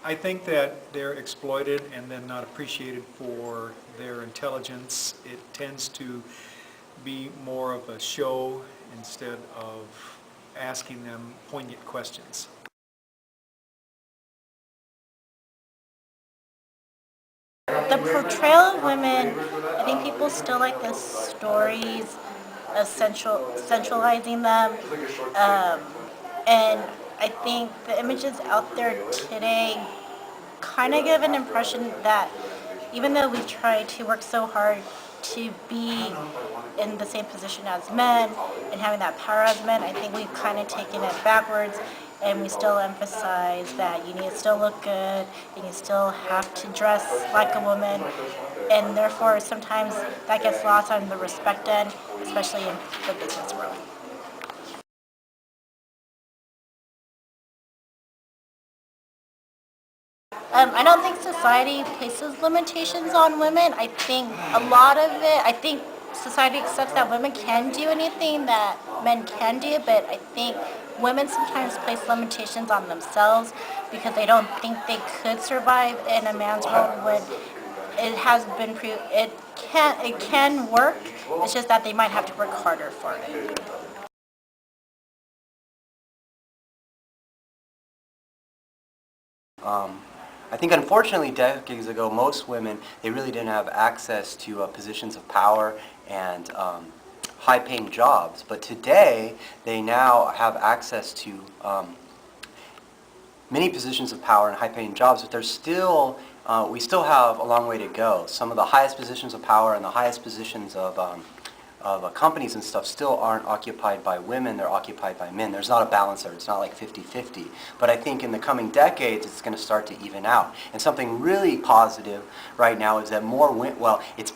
I think that they're exploited and then not appreciated for their intelligence. It tends to be more of a show instead of asking them poignant questions. The portrayal of women, I think people still like the stories of centralizing them. Um, and I think the images out there today kind of give an impression that even though we try to work so hard to be in the same position as men and having that power as men, I think we've kind of taken it backwards, and we still emphasize that you need to still look good and you still have to dress like a woman, and therefore sometimes that gets lost on the respect end, especially in the business world. I don't think society places limitations on women. I think a lot of it, I think society accepts that women can do anything that men can do, but I think women sometimes place limitations on themselves because they don't think they could survive in a man's world when it has been proved it can work. It's just that they might have to work harder for it. I think unfortunately decades ago most women, they really didn't have access to positions of power and high-paying jobs. But today they now have access to many positions of power and high-paying jobs, but there's still, we still have a long way to go. Some of the highest positions of power and the highest positions of companies and stuff still aren't occupied by women, they're occupied by men. There's not a balance there, it's not like 50-50. But I think in the coming decades it's going to start to even out. And something really positive right now is that more women, well, it's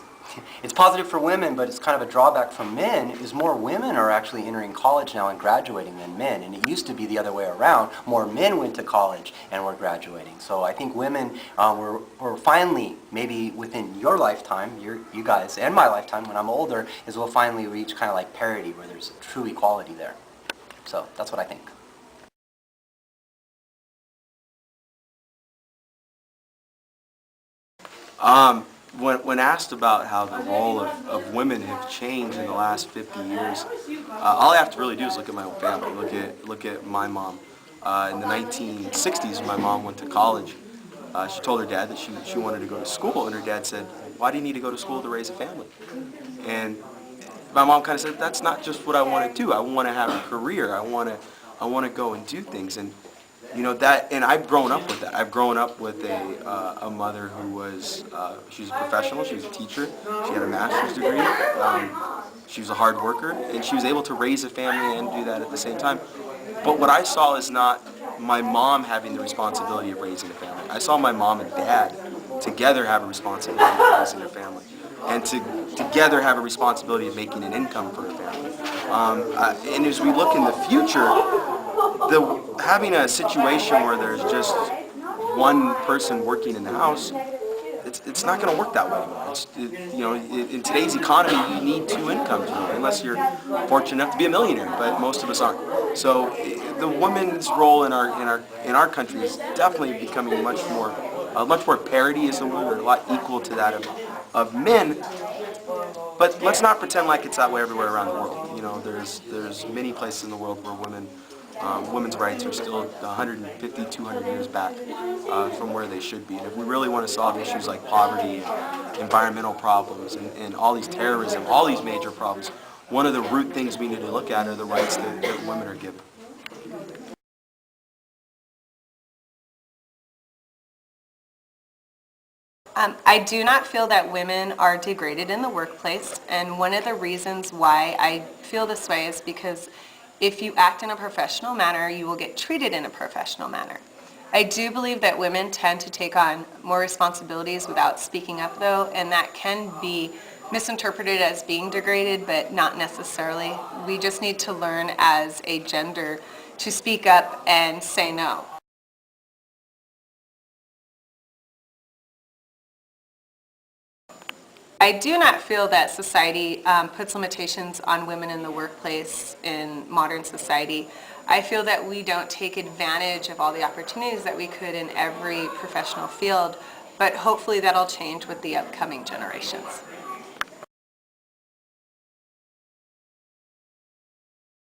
positive for women, but it's kind of a drawback for men, is more women are actually entering college now and graduating than men. And it used to be the other way around. More men went to college and were graduating. So I think women were finally, maybe within your lifetime, you guys, and my lifetime when I'm older, is we'll finally reach kind of like parity where there's true equality there. So that's what I think. When asked about how the role of women have changed in the last 50 years, all I have to really do is look at my own family. Look at my mom. In the 1960s, when my mom went to college, she told her dad that she wanted to go to school, and her dad said, "Why do you need to go to school to raise a family?" And my mom kind of said, "That's not just what I want to do. I want to have a career. I want to go and do things." And you know that, and I've grown up with that. I've grown up with a mother who was she was a professional. She was a teacher. She had a master's degree. She was a hard worker, and she was able to raise a family and do that at the same time. But what I saw is not my mom having the responsibility of raising a family. I saw my mom and dad together have a responsibility of raising their family, and to together have a responsibility of making an income for a family. And as we look in the future, having a situation where there's just one person working in the house, it's not going to work that way anymore. In today's economy, you need two incomes, unless you're fortunate enough to be a millionaire, but most of us aren't. So the woman's role in our country is definitely becoming much more parity is the word, or a lot equal to that of men. But let's not pretend like it's that way everywhere around the world. There's many places in the world where women's rights are still 150, 200 years back from where they should be. And if we really want to solve issues like poverty, environmental problems, and all these terrorism, all these major problems, one of the root things we need to look at are the rights that women are given. I do not feel that women are degraded in the workplace, and one of the reasons why I feel this way is because if you act in a professional manner, you will get treated in a professional manner. I do believe that women tend to take on more responsibilities without speaking up, though, and that can be misinterpreted as being degraded, but not necessarily. We just need to learn as a gender to speak up and say no. I do not feel that society puts limitations on women in the workplace in modern society. I feel that we don't take advantage of all the opportunities that we could in every professional field, but hopefully that'll change with the upcoming generations.